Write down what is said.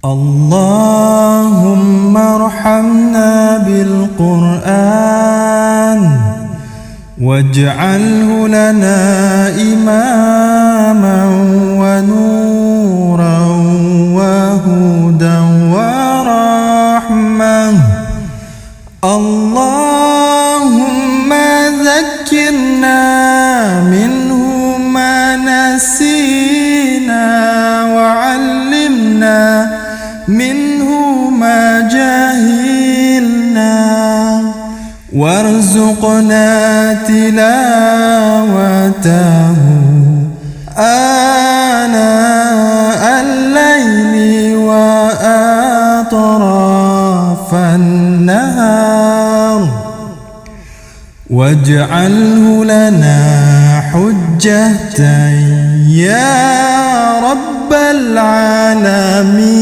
اللهم ارحمنا بالقرآن واجعله لنا إماما ونورا وهدى ورحمة. اللهم ذكرنا منه ما نسينا وعلمنا منه ما جهلنا وارزقنا تلاوته آناء الليل وأطراف النهار واجعله لنا حجة يا رب العالمين.